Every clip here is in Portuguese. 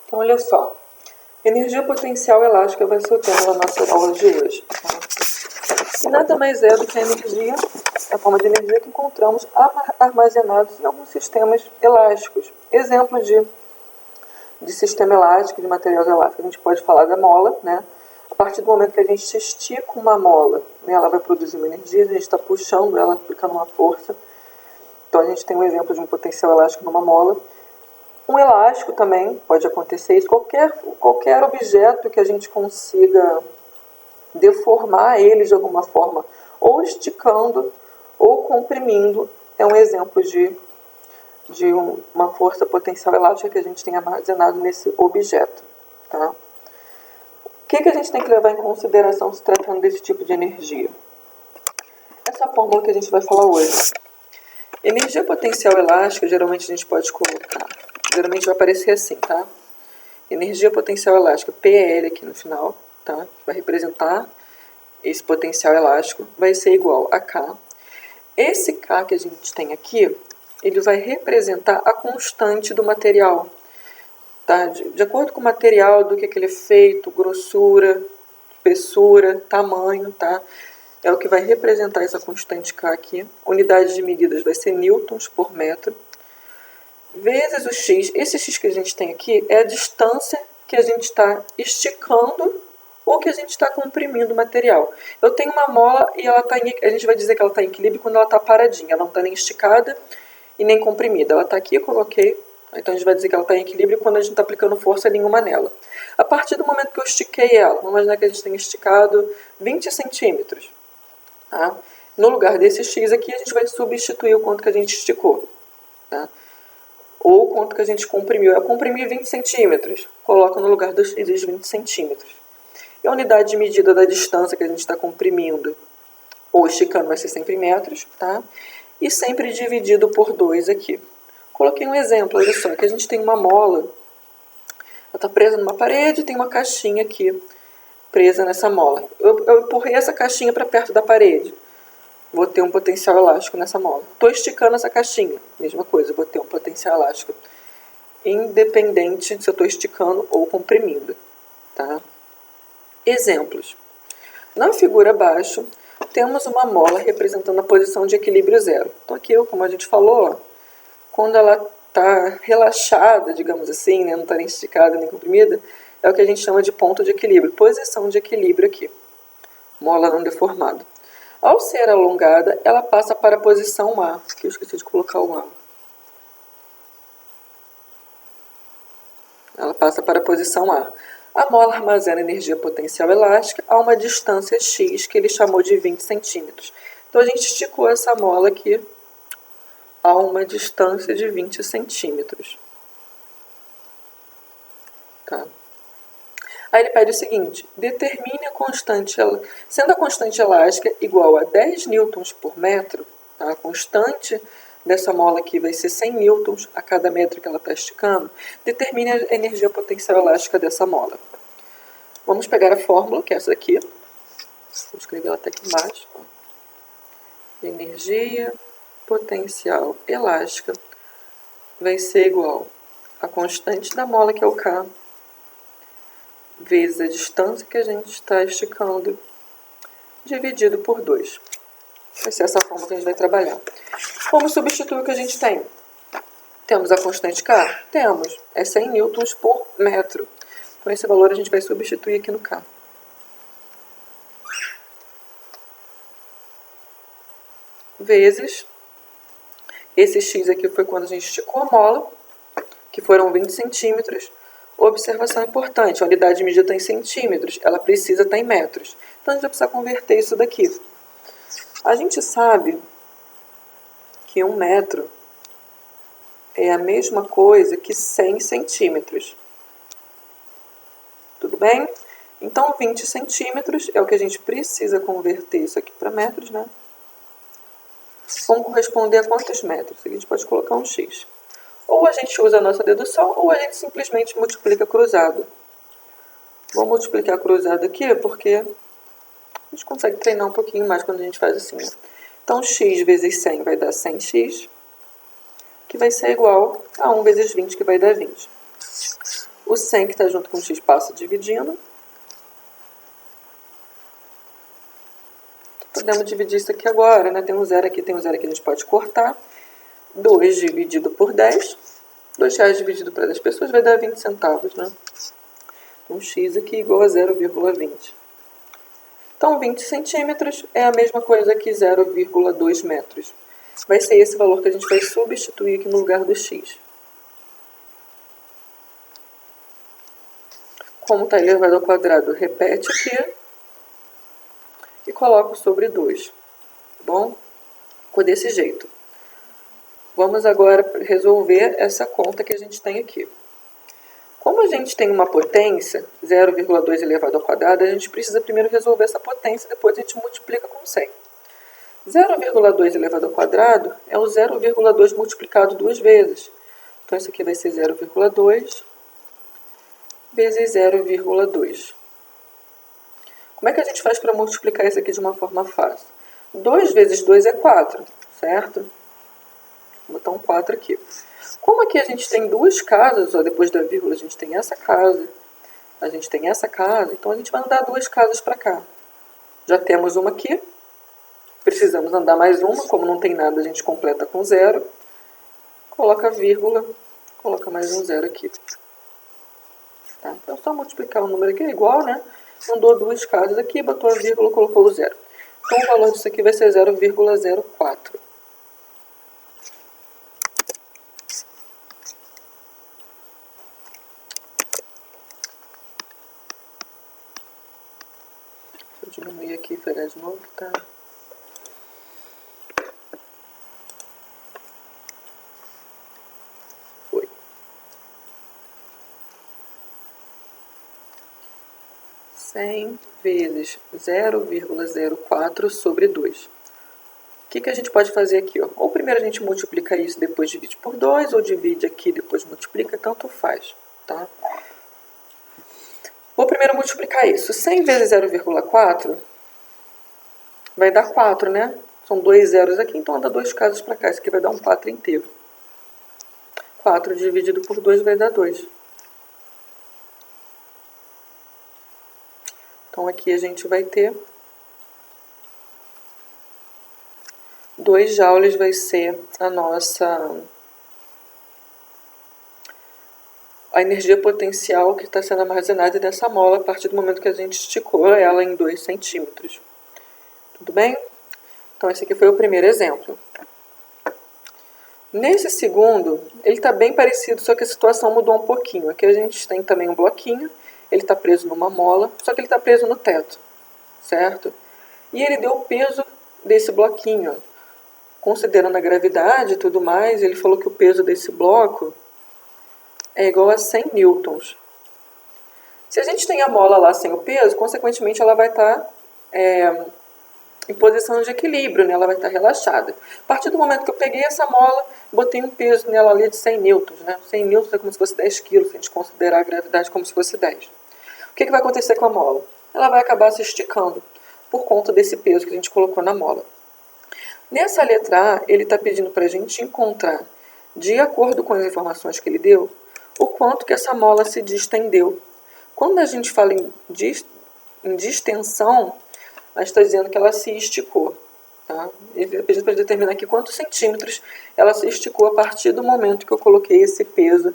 Então, olha só. Energia potencial elástica vai ser o tema da nossa aula de hoje. E nada mais é do que a energia, a forma de energia que encontramos armazenados em alguns sistemas elásticos. Exemplos de sistema elástico, de materiais elásticos. A gente pode falar da mola, né? A partir do momento que a gente estica uma mola, né, ela vai produzir uma energia, a gente está puxando ela, aplicando uma força. Então, a gente tem um exemplo de um potencial elástico numa mola. Um elástico também pode acontecer isso. Qualquer objeto que a gente consiga deformar ele de alguma forma, ou esticando ou comprimindo, é um exemplo de uma força potencial elástica que a gente tem armazenado nesse objeto. Tá? O que a gente tem que levar em consideração se tratando desse tipo de energia? Essa fórmula que a gente vai falar hoje. Energia potencial elástica, geralmente a gente pode colocar, geralmente vai aparecer assim, tá? Energia potencial elástica, PL aqui no final, tá? Vai representar esse potencial elástico, vai ser igual a K. Esse K que a gente tem aqui, ele vai representar a constante do material, tá? De acordo com o material, do que ele é feito, grossura, espessura, tamanho, tá? É o que vai representar essa constante K aqui. Unidade de medidas vai ser newtons por metro. Vezes o x. Esse x que a gente tem aqui é a distância que a gente está esticando ou que a gente está comprimindo o material. Eu tenho uma mola e ela a gente vai dizer que ela está em equilíbrio quando ela está paradinha. Ela não está nem esticada e nem comprimida. Ela está aqui, eu coloquei. Então a gente vai dizer que ela está em equilíbrio quando a gente está aplicando força nenhuma nela. A partir do momento que eu estiquei ela, vamos imaginar que a gente tenha esticado 20 centímetros. Tá? No lugar desse x aqui, a gente vai substituir o quanto que a gente esticou. Tá? Ou o quanto que a gente comprimiu. Eu comprimi 20 centímetros. Coloco no lugar dos 20 centímetros. E a unidade de medida da distância que a gente está comprimindo ou esticando vai ser sempre metros. Tá? E sempre dividido por 2 aqui. Coloquei um exemplo, olha só, que a gente tem uma mola. Ela está presa numa parede e tem uma caixinha aqui presa nessa mola. Eu empurrei essa caixinha para perto da parede. Vou ter um potencial elástico nessa mola. Estou esticando essa caixinha. Mesma coisa, vou ter um potencial elástico. Independente se eu estou esticando ou comprimindo. Tá? Exemplos. Na figura abaixo, temos uma mola representando a posição de equilíbrio zero. Então aqui, como a gente falou, quando ela está relaxada, digamos assim, né, não está nem esticada nem comprimida, é o que a gente chama de ponto de equilíbrio, posição de equilíbrio aqui, mola não deformada. Ao ser alongada, ela passa para a posição A, que eu esqueci de colocar o A. Ela passa para a posição A. A mola armazena energia potencial elástica a uma distância x, que ele chamou de 20 centímetros. Então a gente esticou essa mola aqui a uma distância de 20 centímetros. Tá? Aí ele pede o seguinte, determine a constante, sendo a constante elástica igual a 10 newtons por metro, tá? A constante dessa mola aqui vai ser 100 newtons a cada metro que ela está esticando, determine a energia potencial elástica dessa mola. Vamos pegar a fórmula, que é essa aqui, vou escrever ela até aqui embaixo. Ó. Energia potencial elástica vai ser igual a constante da mola, que é o K, vezes a distância que a gente está esticando, dividido por 2. Vai ser essa forma que a gente vai trabalhar. Como substituir o que a gente tem? Temos a constante K? Temos. É 100 newtons por metro. Então, esse valor a gente vai substituir aqui no K. Vezes. Esse x aqui foi quando a gente esticou a mola, que foram 20 centímetros. Observação importante, a unidade de medida está em centímetros, ela precisa estar em metros. Então, a gente vai precisar converter isso daqui. A gente sabe que 1 metro é a mesma coisa que 100 centímetros. Tudo bem? Então, 20 centímetros é o que a gente precisa converter isso aqui para metros, né? Vão corresponder a quantos metros? Aqui a gente pode colocar um x. Ou a gente usa a nossa dedução, ou a gente simplesmente multiplica cruzado. Vou multiplicar cruzado aqui, porque a gente consegue treinar um pouquinho mais quando a gente faz assim. Né? Então, x vezes 100 vai dar 100x, que vai ser igual a 1 vezes 20, que vai dar 20. O 100 que está junto com o x passa dividindo. Podemos dividir isso aqui agora, né? Tem um zero aqui, a gente pode cortar. 2 dividido por 10. R$2 dividido para 10 pessoas vai dar 20 centavos, né? Um x aqui igual a 0,20. Então, 20 centímetros é a mesma coisa que 0,2 metros. Vai ser esse valor que a gente vai substituir aqui no lugar do x. Como está elevado ao quadrado, repete aqui e coloco sobre 2. Tá bom? Ficou desse jeito. Vamos agora resolver essa conta que a gente tem aqui. Como a gente tem uma potência, 0,2 elevado ao quadrado, a gente precisa primeiro resolver essa potência, depois a gente multiplica com 100. 0,2 elevado ao quadrado é o 0,2 multiplicado duas vezes. Então, isso aqui vai ser 0,2 vezes 0,2. Como é que a gente faz para multiplicar isso aqui de uma forma fácil? 2 vezes 2 é 4, certo? Vou botar um 4 aqui. Como aqui a gente tem duas casas, ó, depois da vírgula a gente tem essa casa, a gente tem essa casa, então a gente vai andar duas casas para cá. Já temos uma aqui, precisamos andar mais uma, como não tem nada a gente completa com 0. Coloca a vírgula, coloca mais um 0 aqui. Tá? Então é só multiplicar o número aqui, é igual, né? Andou duas casas aqui, botou a vírgula, colocou o 0. Então o valor disso aqui vai ser 0,04. Deixa eu diminuir aqui e pegar de novo, tá? Foi. 100 vezes 0,04 sobre 2. O que a gente pode fazer aqui? Ó? Ou primeiro a gente multiplica isso, depois divide por 2, ou divide aqui, depois multiplica, tanto faz. Tá? Vou primeiro multiplicar isso. 100 vezes 0,4 vai dar 4, né? São dois zeros aqui, então anda dois casas para cá. Isso aqui vai dar um 4 inteiro. 4 dividido por 2 vai dar 2. Então aqui a gente vai ter 2 joules vai ser a energia potencial que está sendo armazenada nessa mola a partir do momento que a gente esticou ela em 2 centímetros. Tudo bem? Então esse aqui foi o primeiro exemplo. Nesse segundo, ele está bem parecido, só que a situação mudou um pouquinho. Aqui a gente tem também um bloquinho, ele está preso numa mola, só que ele está preso no teto, certo? E ele deu o peso desse bloquinho. Considerando a gravidade e tudo mais, ele falou que o peso desse bloco é igual a 100 newtons. Se a gente tem a mola lá sem o peso, consequentemente ela vai estar em posição de equilíbrio, né? Ela vai estar relaxada. A partir do momento que eu peguei essa mola, botei um peso nela ali de 100 newtons. Né? 100 newtons é como se fosse 10 quilos, se a gente considerar a gravidade como se fosse 10. O que vai acontecer com a mola? Ela vai acabar se esticando por conta desse peso que a gente colocou na mola. Nessa letra A, ele está pedindo para a gente encontrar, de acordo com as informações que ele deu, o quanto que essa mola se distendeu. Quando a gente fala em distensão, a gente está dizendo que ela se esticou. Tá? Ele está pedindo para determinar aqui quantos centímetros ela se esticou a partir do momento que eu coloquei esse peso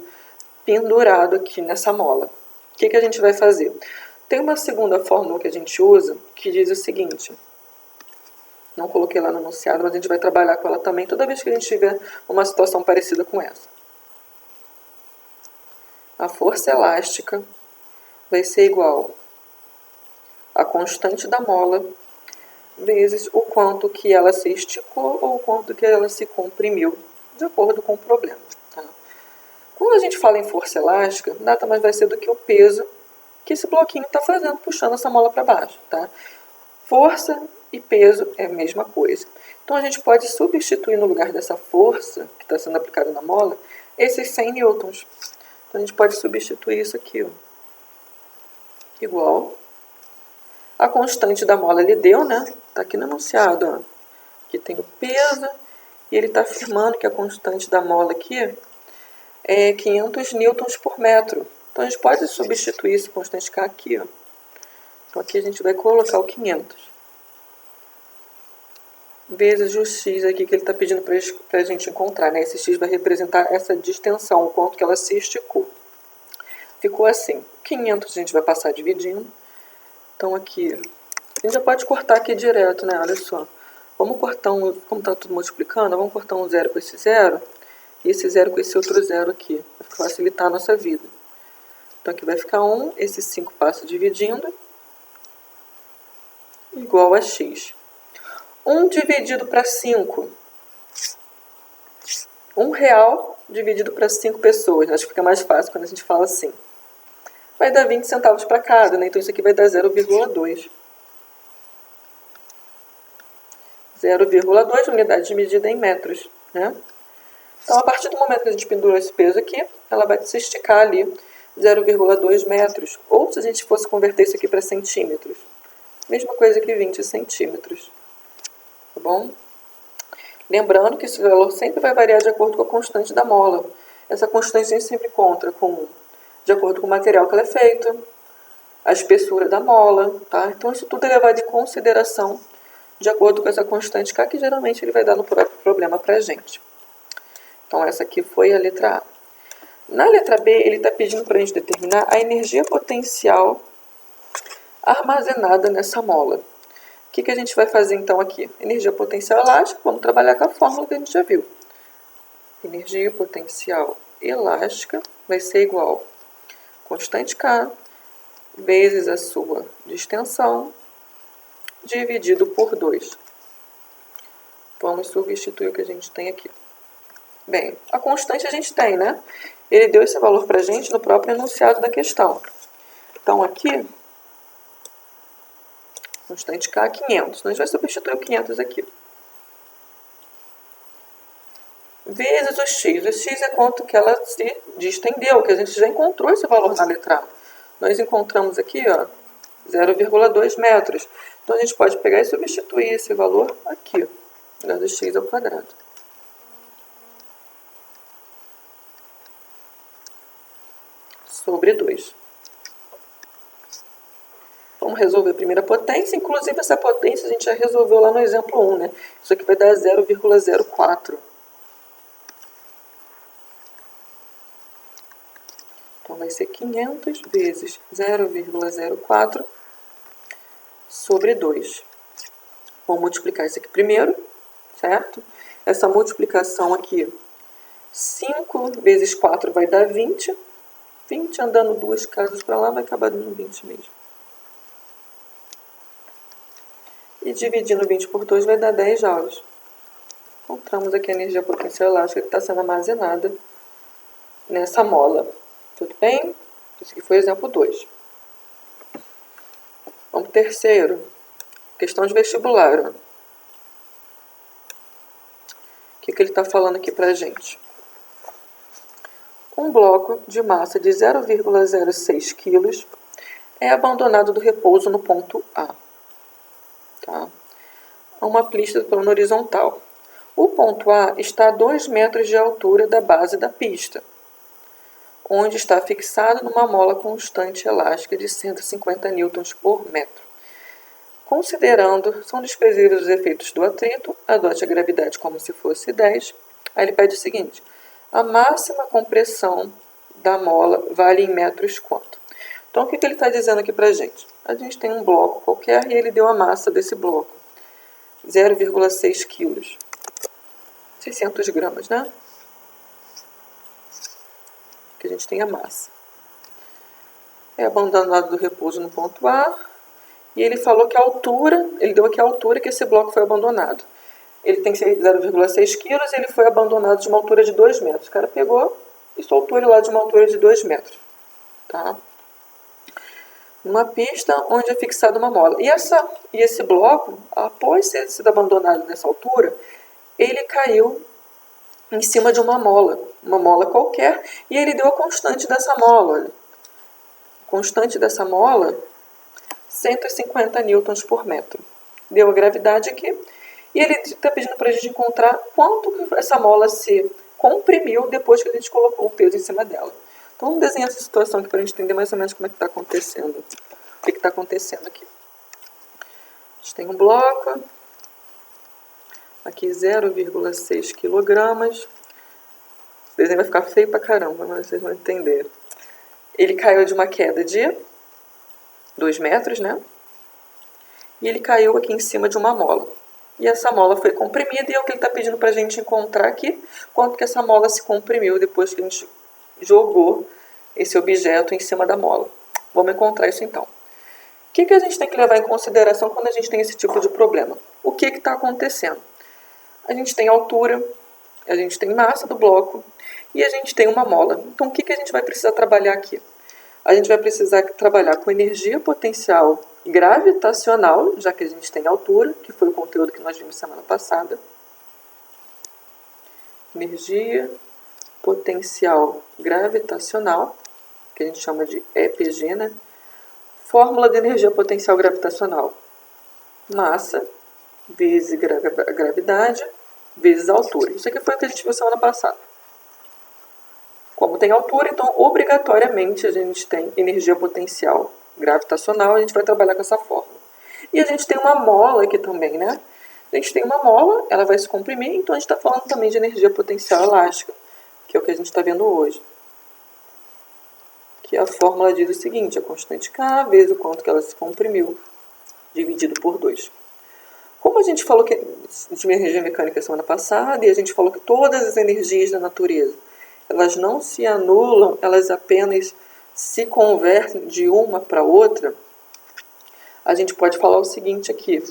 pendurado aqui nessa mola. O que a gente vai fazer? Tem uma segunda fórmula que a gente usa que diz o seguinte... Não coloquei lá no enunciado, mas a gente vai trabalhar com ela também toda vez que a gente tiver uma situação parecida com essa. A força elástica vai ser igual a constante da mola vezes o quanto que ela se esticou ou o quanto que ela se comprimiu, de acordo com o problema. Tá? Quando a gente fala em força elástica, nada mais vai ser do que o peso que esse bloquinho está fazendo, puxando essa mola para baixo. Tá? Força e peso é a mesma coisa. Então a gente pode substituir no lugar dessa força que está sendo aplicada na mola, esses 100 newtons. Então a gente pode substituir isso aqui. Ó. Igual a constante da mola ele deu, né? Está aqui no enunciado. Ó. Aqui tem o peso e ele está afirmando que a constante da mola aqui é 500 newtons por metro. Então, a gente pode substituir esse constante K aqui, ó. Então, aqui a gente vai colocar o 500 vezes o x aqui que ele está pedindo para a gente encontrar, né? Esse x vai representar essa distensão, o quanto que ela se esticou. Ficou assim, 500 a gente vai passar dividindo. Então aqui, a gente já pode cortar aqui direto, né? Olha só. Vamos cortar como está tudo multiplicando, vamos cortar um zero com esse zero, e esse zero com esse outro zero aqui, para facilitar a nossa vida. Então aqui vai ficar 1, esse 5 passa dividindo, igual a x. 1 dividido para 5. R$1 dividido para 5 pessoas. Acho que fica mais fácil quando a gente fala assim. Vai dar 20 centavos para cada, né? Então isso aqui vai dar 0,2. 0,2 unidade de medida em metros, né? Então, a partir do momento que a gente pendurou esse peso aqui, ela vai se esticar ali 0,2 metros. Ou se a gente fosse converter isso aqui para centímetros, mesma coisa que 20 centímetros. Tá bom? Lembrando que esse valor sempre vai variar de acordo com a constante da mola. Essa constante a gente sempre encontra de acordo com o material que ela é feita, a espessura da mola, tá? Então isso tudo é levado em consideração de acordo com essa constante K, que geralmente ele vai dar no próprio problema para a gente. Então essa aqui foi a letra A. Na letra B, ele está pedindo para a gente determinar a energia potencial armazenada nessa mola. O que a gente vai fazer então aqui? Energia potencial elástica, vamos trabalhar com a fórmula que a gente já viu. Energia potencial elástica vai ser igual a constante K vezes a sua distensão dividido por 2. Vamos substituir o que a gente tem aqui. Bem, a constante a gente tem, né? Ele deu esse valor para a gente no próprio enunciado da questão. Então, aqui, constante K, 500. Então, a gente vai substituir o 500 aqui. Vezes o x. O x é quanto que ela se distendeu, que a gente já encontrou esse valor na letra A. Nós encontramos aqui, ó, 0,2 metros. Então, a gente pode pegar e substituir esse valor aqui, ó, do x ao quadrado. Sobre 2. Vamos resolver a primeira potência. Inclusive, essa potência a gente já resolveu lá no exemplo 1, né? Isso aqui vai dar 0,04. Então, vai ser 500 vezes 0,04 sobre 2. Vou multiplicar isso aqui primeiro, certo? Essa multiplicação aqui, 5 vezes 4 vai dar 20. 20 andando duas casas para lá vai acabar dando 20 mesmo. E dividindo 20 por 2 vai dar 10 joules. Encontramos aqui a energia potencial elástica que está sendo armazenada nessa mola. Tudo bem? Esse aqui foi o exemplo 2. Vamos para o terceiro. Questão de vestibular. Ó. O que ele está falando aqui para a gente? Um bloco de massa de 0,06 kg é abandonado do repouso no ponto A. Tá? Uma pista do plano horizontal. O ponto A está a 2 metros de altura da base da pista, onde está fixado numa mola constante elástica de 150 newtons por metro. Considerando, são desprezíveis os efeitos do atrito, adote a gravidade como se fosse 10. Aí ele pede o seguinte: a máxima compressão da mola vale em metros quanto? Então, o que ele está dizendo aqui para a gente? A gente tem um bloco qualquer e ele deu a massa desse bloco. 0,6 quilos. 600 gramas, né? Que a gente tem a massa. É abandonado do repouso no ponto A. E ele falou que a altura, ele deu aqui a altura que esse bloco foi abandonado. Ele tem 0,6 quilos e ele foi abandonado de uma altura de 2 metros. O cara pegou e soltou ele lá de uma altura de 2 metros. Tá? Numa pista onde é fixada uma mola. E esse bloco, após ter sido abandonado nessa altura, ele caiu em cima de uma mola qualquer, e ele deu a constante dessa mola. Olha. A constante dessa mola, 150 newtons por metro. Deu a gravidade aqui. E ele está pedindo para a gente encontrar quanto que essa mola se comprimiu depois que a gente colocou o peso em cima dela. Então, Vamos desenhar essa situação aqui para a gente entender mais ou menos como é que está acontecendo. O que está acontecendo aqui. A gente tem um bloco, aqui 0,6 kg. O desenho vai ficar feio pra caramba, mas vocês vão entender. Ele caiu de uma queda de 2 metros, né? E ele caiu aqui em cima de uma mola. E essa mola foi comprimida e é o que ele está pedindo para a gente encontrar aqui, quanto que essa mola se comprimiu depois que a gente jogou esse objeto em cima da mola. Vamos encontrar isso então. O que a gente tem que levar em consideração quando a gente tem esse tipo de problema? O que está acontecendo? A gente tem altura, a gente tem massa do bloco e a gente tem uma mola. Então o que a gente vai precisar trabalhar aqui? A gente vai precisar trabalhar com energia potencial gravitacional, já que a gente tem altura, que foi o conteúdo que nós vimos semana passada. Energia potencial gravitacional, que a gente chama de EPG, né? Fórmula de energia potencial gravitacional. Massa vezes gravidade vezes altura. Isso aqui foi o que a gente viu semana passada. Como tem altura, então obrigatoriamente a gente tem energia potencial gravitacional, a gente vai trabalhar com essa fórmula. E a gente tem uma mola aqui também, né? A gente tem uma mola, ela vai se comprimir, então a gente está falando também de energia potencial elástica, que é o que a gente está vendo hoje. Que a fórmula diz o seguinte, a constante K vezes o quanto que ela se comprimiu, dividido por 2. Como a gente falou que de energia mecânica semana passada, e a gente falou que todas as energias da natureza, elas não se anulam, elas apenas se convertem de uma para outra, a gente pode falar o seguinte aqui,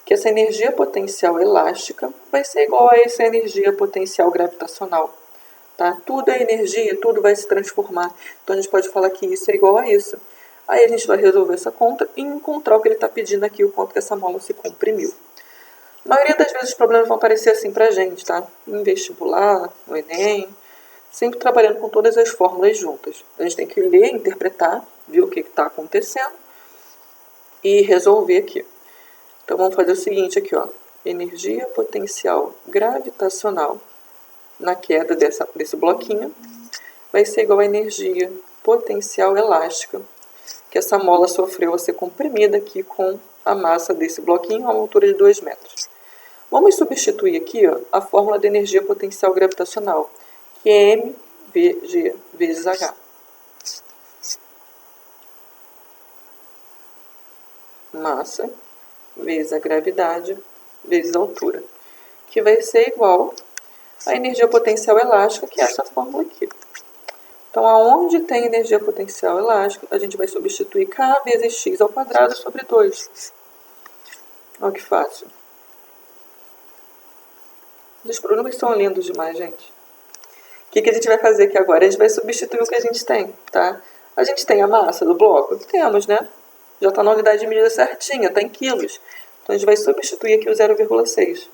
que essa energia potencial elástica vai ser igual a essa energia potencial gravitacional. Tá? Tudo é energia, tudo vai se transformar. Então a gente pode falar que isso é igual a isso. Aí a gente vai resolver essa conta e encontrar o que ele está pedindo aqui, o quanto que essa mola se comprimiu. A maioria das vezes os problemas vão aparecer assim pra gente, tá? Em vestibular, no Enem, sempre trabalhando com todas as fórmulas juntas. A gente tem que ler, interpretar, ver o que está acontecendo e resolver aqui. Então vamos fazer o seguinte aqui, ó. Energia potencial gravitacional na queda desse bloquinho vai ser igual a energia potencial elástica que essa mola sofreu a ser comprimida aqui com a massa desse bloquinho a uma altura de 2 metros. Vamos substituir aqui, ó, a fórmula de energia potencial gravitacional, que é mvg vezes h. Massa vezes a gravidade vezes a altura, que vai ser igual a energia potencial elástica, que é essa fórmula aqui. Então, aonde tem energia potencial elástica, a gente vai substituir K vezes x ao quadrado sobre 2. Olha que fácil. Os problemas são lindos demais, gente. O que a gente vai fazer aqui agora? A gente vai substituir o que a gente tem, tá? A gente tem a massa do bloco? Temos, né? Já está na unidade de medida certinha, está em quilos. Então, a gente vai substituir aqui o 0,6.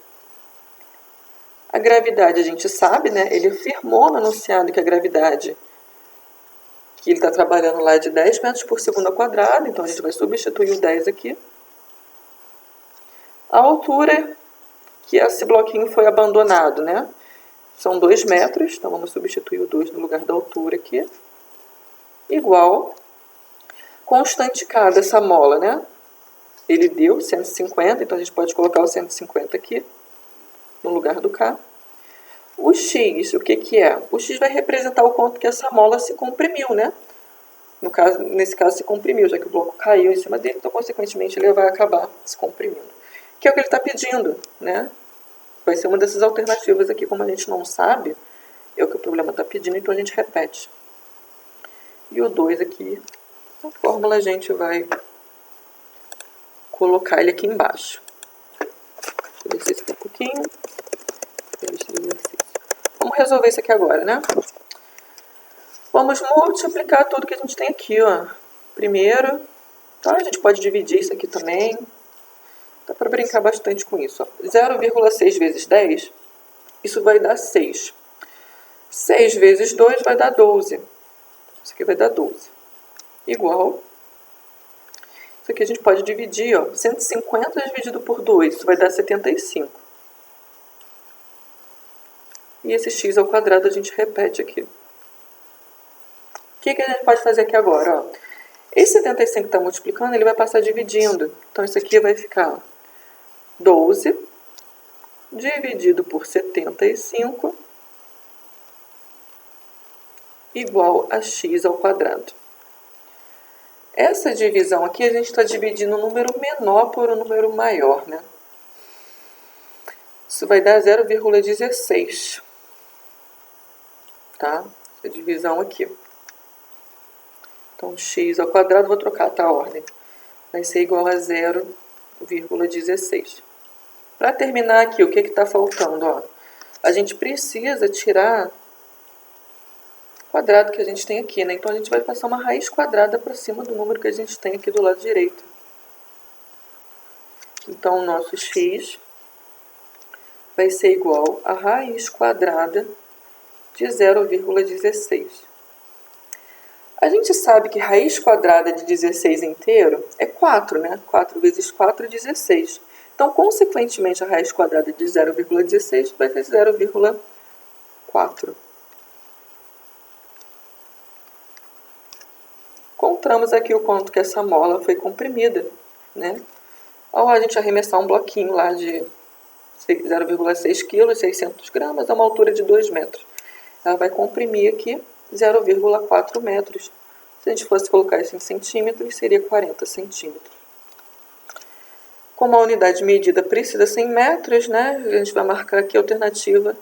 A gravidade a gente sabe, né? Ele afirmou no enunciado que a gravidade que ele está trabalhando lá é de 10 metros por segundo ao quadrado, então a gente vai substituir o 10 aqui. A altura que esse bloquinho foi abandonado, né? São 2 metros, então vamos substituir o 2 no lugar da altura aqui. Igual constante K dessa mola, né? Ele deu 150, então a gente pode colocar o 150 aqui no lugar do K. O X, o que é? O X vai representar o quanto que essa mola se comprimiu, né? Nesse caso, se comprimiu, já que o bloco caiu em cima dele, então, consequentemente, ele vai acabar se comprimindo. Que é o que ele está pedindo, né? Vai ser uma dessas alternativas aqui, como a gente não sabe, é o que o problema está pedindo, então a gente repete. E o 2 aqui, a fórmula a gente vai colocar ele aqui embaixo. Deixa eu descer aqui um pouquinho. Vamos resolver isso aqui agora, né? Vamos multiplicar tudo que a gente tem aqui, ó. Primeiro, tá? A gente pode dividir isso aqui também. Dá para brincar bastante com isso, ó. 0,6 vezes 10, isso vai dar 6. 6 vezes 2 vai dar 12. Isso aqui vai dar 12. Igual. Isso aqui a gente pode dividir, ó. 150 dividido por 2, isso vai dar 75. E esse x ao quadrado a gente repete aqui. O que a gente pode fazer aqui agora? Ó? Esse 75 que está multiplicando, ele vai passar dividindo. Então, isso aqui vai ficar 12 dividido por 75 igual a x ao quadrado. Essa divisão aqui, a gente está dividindo o número menor por um número maior, né? Isso vai dar 0,16, tá? Essa divisão aqui. Então, x ao quadrado, vou trocar, tá, a ordem. Vai ser igual a 0,16. Para terminar aqui, o que está faltando? Ó? A gente precisa tirar o quadrado que a gente tem aqui, né? Então, a gente vai passar uma raiz quadrada para cima do número que a gente tem aqui do lado direito. Então, o nosso x vai ser igual a raiz quadrada de 0,16. A gente sabe que raiz quadrada de 16 inteiro é 4, né? 4 vezes 4 é 16. Então, consequentemente, a raiz quadrada de 0,16 vai ser 0,4. Encontramos aqui o quanto que essa mola foi comprimida, né? Ao a gente arremessar um bloquinho lá de 0,6 kg, 600 gramas, a uma altura de 2 metros. Ela vai comprimir aqui 0,4 metros. Se a gente fosse colocar isso em centímetros, seria 40 centímetros. Como a unidade medida precisa ser em metros, né? A gente vai marcar aqui a alternativa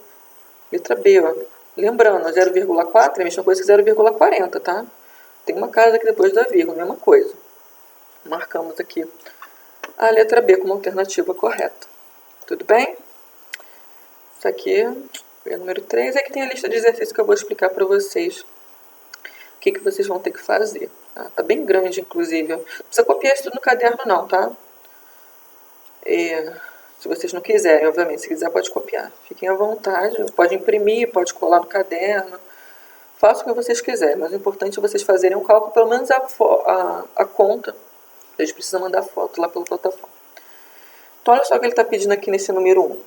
letra B. Ó. Lembrando, 0,4 é a mesma coisa que 0,40, tá? Tem uma casa aqui depois da vírgula, mesma coisa. Marcamos aqui a letra B como alternativa correta. Tudo bem? Isso aqui é o número 3. Aqui tem a lista de exercícios que eu vou explicar para vocês. O que vocês vão ter que fazer. Tá bem grande, inclusive. Não precisa copiar isso tudo no caderno, não, tá? Se vocês não quiserem, obviamente. Se quiser, pode copiar. Fiquem à vontade. Pode imprimir, pode colar no caderno. Façam o que vocês quiserem. Mas o importante é vocês fazerem um cálculo, pelo menos a conta. A gente precisa mandar foto lá pela plataforma. Então, olha só o que ele está pedindo aqui nesse número 1.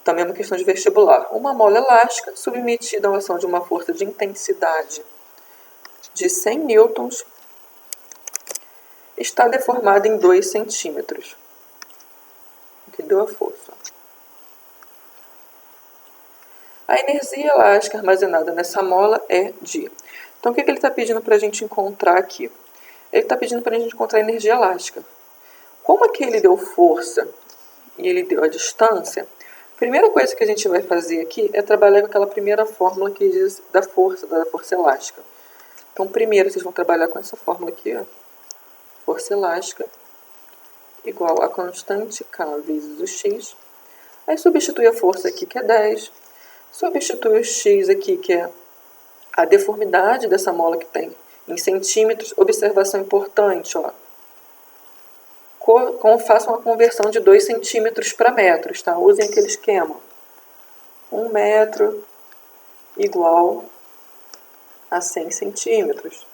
Também é uma questão de vestibular. Uma mola elástica submetida à ação de uma força de intensidade de 100 newtons está deformada em 2 centímetros. O que deu a força? A energia elástica armazenada nessa mola é de... Então, o que ele está pedindo para a gente encontrar aqui? Ele está pedindo para a gente encontrar a energia elástica. Como aqui ele deu força e ele deu a distância, a primeira coisa que a gente vai fazer aqui é trabalhar com aquela primeira fórmula que diz da força elástica. Então, primeiro vocês vão trabalhar com essa fórmula aqui, ó. Força elástica igual a constante K vezes o X. Aí substitui a força aqui, que é 10. Substitui o X aqui, que é a deformidade dessa mola que tem em centímetros. Observação importante, ó. Façam a conversão de 2 centímetros para metros, tá? Usem aquele esquema. 1 metro igual a 100 centímetros.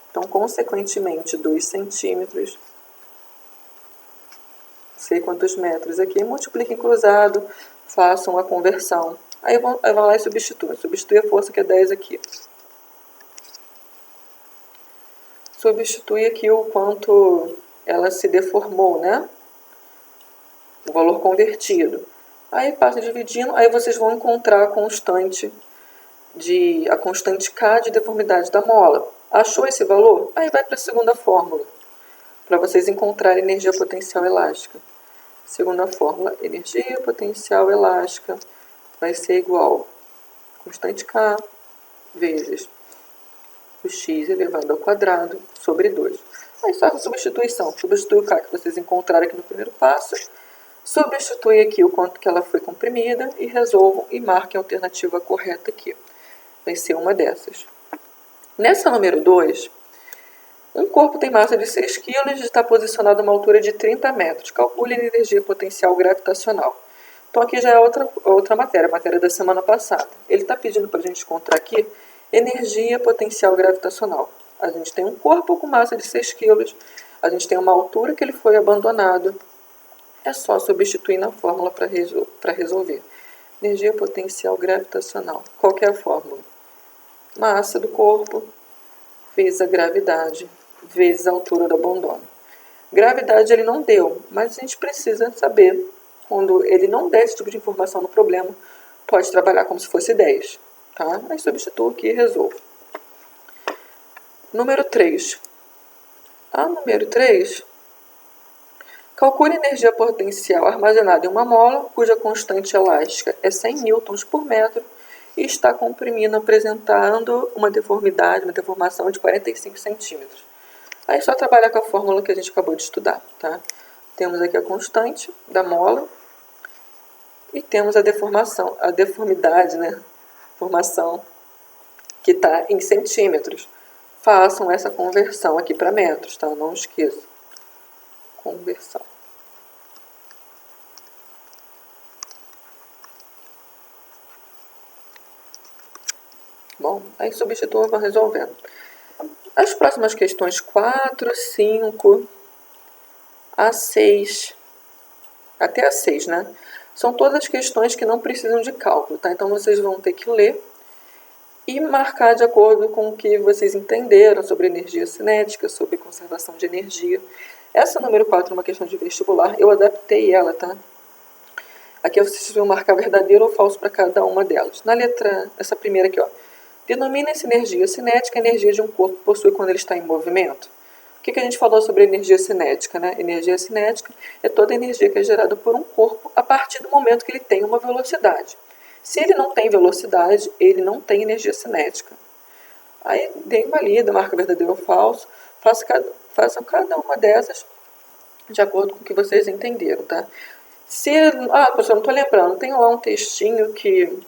Então, consequentemente, 2 centímetros, não sei quantos metros aqui, multipliquem cruzado, façam a conversão. Aí vão lá e substituem. Substitui a força que é 10 aqui. Substitui aqui o quanto ela se deformou, né? O valor convertido. Aí passa dividindo, aí vocês vão encontrar a constante K de deformidade da mola. Achou esse valor? Aí vai para a segunda fórmula, para vocês encontrarem energia potencial elástica. Segunda fórmula, energia potencial elástica vai ser igual a constante K vezes o x elevado ao quadrado sobre 2. Aí só a substituição. Substitui o K que vocês encontraram aqui no primeiro passo. Substitui aqui o quanto que ela foi comprimida e resolvam e marquem a alternativa correta aqui. Vai ser uma dessas. Nessa número 2, um corpo tem massa de 6 kg e está posicionado a uma altura de 30 metros. Calcule a energia potencial gravitacional. Então aqui já é outra matéria, a matéria da semana passada. Ele está pedindo para a gente encontrar aqui energia potencial gravitacional. A gente tem um corpo com massa de 6 kg, a gente tem uma altura que ele foi abandonado. É só substituir na fórmula para resolver. Energia potencial gravitacional. Qual que é a fórmula? Massa do corpo vezes a gravidade, vezes a altura do abandono. Gravidade ele não deu, mas a gente precisa saber, quando ele não der esse tipo de informação no problema, pode trabalhar como se fosse 10. Tá? Aí substituo aqui e resolvo. Número 3. A número 3, calcule a energia potencial armazenada em uma mola, cuja constante elástica é 100 newtons por metro e está comprimindo, apresentando uma deformação de 45 centímetros. Aí só trabalhar com a fórmula que a gente acabou de estudar, tá? Temos aqui a constante da mola e temos a deformidade, né? Formação que está em centímetros. Façam essa conversão aqui para metros, tá? Não esqueçam. Conversão. Bom, aí substituam e vão resolvendo. As próximas questões 4, 5, a 6, até a 6, né? São todas questões que não precisam de cálculo, tá? Então vocês vão ter que ler e marcar de acordo com o que vocês entenderam sobre energia cinética, sobre conservação de energia. Essa número 4 é uma questão de vestibular, eu adaptei ela, tá? Aqui vocês vão marcar verdadeiro ou falso para cada uma delas. Na letra, essa primeira aqui, ó. Denomina-se energia cinética a energia de um corpo possui quando ele está em movimento. O que a gente falou sobre energia cinética, né? Energia cinética é toda a energia que é gerada por um corpo a partir do momento que ele tem uma velocidade. Se ele não tem velocidade, ele não tem energia cinética. Aí dê uma lida, marca verdadeiro ou falso, façam cada uma dessas de acordo com o que vocês entenderam, tá? Professor, não estou lembrando, tem lá um textinho que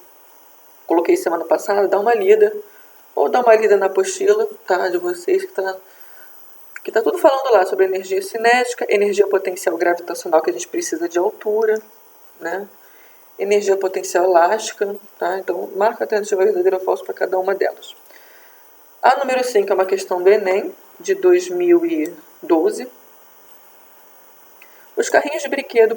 coloquei semana passada, dá uma lida, ou dá uma lida na apostila, tá, de vocês, que tá tudo falando lá sobre energia cinética, energia potencial gravitacional, que a gente precisa de altura, né? Energia potencial elástica, tá? Então, marca a alternativa verdadeira ou falso para cada uma delas. A número 5 é uma questão do Enem, de 2012. Os carrinhos de brinquedo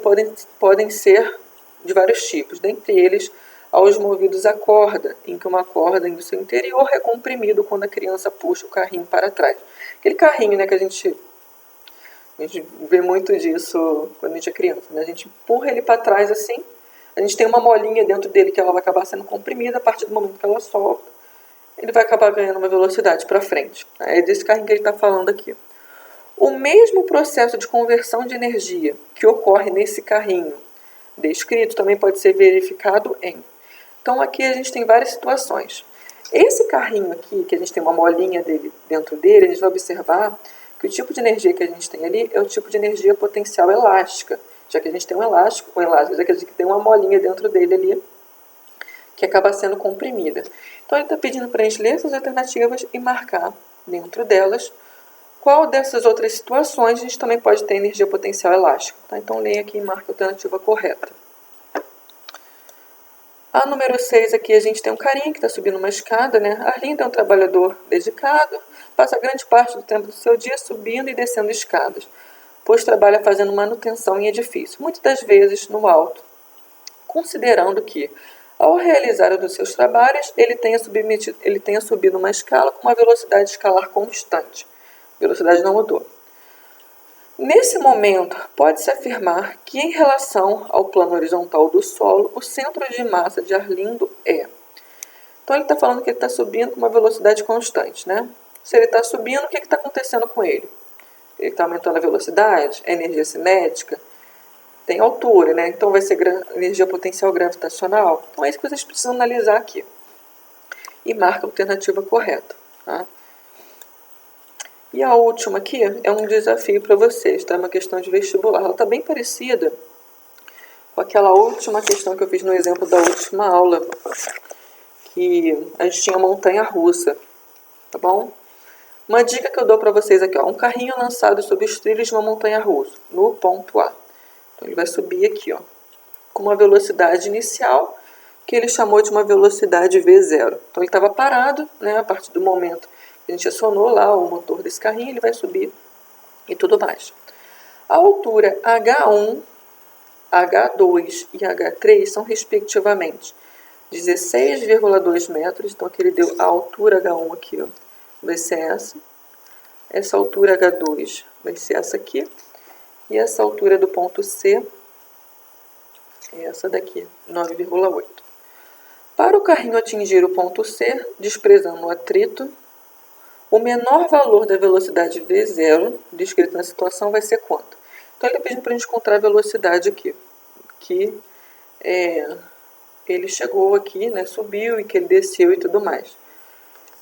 podem ser de vários tipos, dentre eles aos movidos a corda, em que uma corda no seu interior é comprimido quando a criança puxa o carrinho para trás. Aquele carrinho, né, que a gente vê muito disso quando a gente é criança, né? A gente empurra ele para trás assim, a gente tem uma molinha dentro dele que ela vai acabar sendo comprimida, a partir do momento que ela solta, ele vai acabar ganhando uma velocidade para frente. É desse carrinho que ele está falando aqui. O mesmo processo de conversão de energia que ocorre nesse carrinho descrito também pode ser verificado em... Então aqui a gente tem várias situações. Esse carrinho aqui, que a gente tem uma molinha dentro dele, a gente vai observar que o tipo de energia que a gente tem ali é o tipo de energia potencial elástica. Já que a gente tem um elástico, já que a gente tem uma molinha dentro dele ali, que acaba sendo comprimida. Então ele está pedindo para a gente ler essas alternativas e marcar dentro delas qual dessas outras situações a gente também pode ter energia potencial elástica. Tá? Então leia aqui e marque a alternativa correta. A número 6 aqui a gente tem um carinha que está subindo uma escada, né? Arlindo é um trabalhador dedicado, passa grande parte do tempo do seu dia subindo e descendo escadas, pois trabalha fazendo manutenção em edifício, muitas das vezes no alto, considerando que, ao realizar um dos seus trabalhos, ele tenha subido uma escala com uma velocidade escalar constante. A velocidade não mudou. Nesse momento, pode-se afirmar que, em relação ao plano horizontal do solo, o centro de massa de Arlindo é... Então, ele está falando que ele está subindo com uma velocidade constante, né? Se ele está subindo, o que está acontecendo com ele? Ele está aumentando a velocidade, a energia cinética, tem altura, né? Então, vai ser energia potencial gravitacional. Então, é isso que vocês precisam analisar aqui. E marca a alternativa correta, tá? E a última aqui é um desafio para vocês, tá? Uma questão de vestibular. Ela está bem parecida com aquela última questão que eu fiz no exemplo da última aula, que a gente tinha montanha-russa, tá bom? Uma dica que eu dou para vocês aqui, ó, um carrinho lançado sobre os trilhos de uma montanha-russa, no ponto A. Então, ele vai subir aqui, ó, com uma velocidade inicial, que ele chamou de uma velocidade V0. Então, ele estava parado, né, a partir do momento a gente acionou lá o motor desse carrinho, ele vai subir e tudo mais. A altura H1, H2 e H3 são respectivamente 16,2 metros, então aqui ele deu a altura H1 aqui, ó, vai ser essa. Essa altura H2 vai ser essa aqui. E essa altura do ponto C é essa daqui, 9,8. Para o carrinho atingir o ponto C, desprezando o atrito, o menor valor da velocidade V0, descrito na situação, vai ser quanto? Então, ele está pedindo para a gente encontrar a velocidade aqui, que ele chegou aqui, né, subiu e que ele desceu e tudo mais.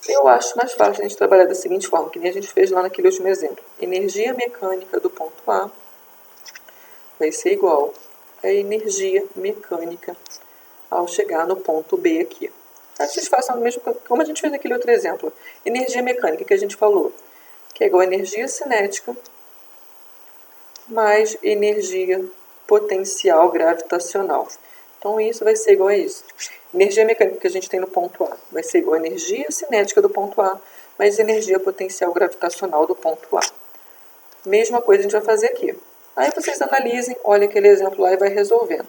Eu acho mais fácil a gente trabalhar da seguinte forma, que nem a gente fez lá naquele último exemplo. Energia mecânica do ponto A vai ser igual a energia mecânica ao chegar no ponto B aqui. Aí vocês façam o mesmo, como a gente fez naquele outro exemplo. Energia mecânica que a gente falou, que é igual a energia cinética mais energia potencial gravitacional. Então, isso vai ser igual a isso. Energia mecânica que a gente tem no ponto A vai ser igual a energia cinética do ponto A mais energia potencial gravitacional do ponto A. Mesma coisa a gente vai fazer aqui. Aí vocês analisem, olhem aquele exemplo lá e vai resolvendo.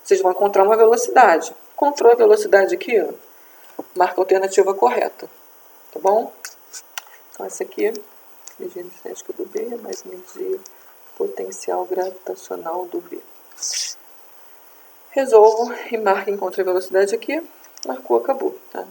Vocês vão encontrar uma velocidade. Encontrou a velocidade aqui, ó, marca a alternativa correta. Tá bom? Então, essa aqui, energia cinética do B mais energia potencial gravitacional do B. Resolvo e marque, encontre a velocidade aqui. Marcou, acabou. Tá?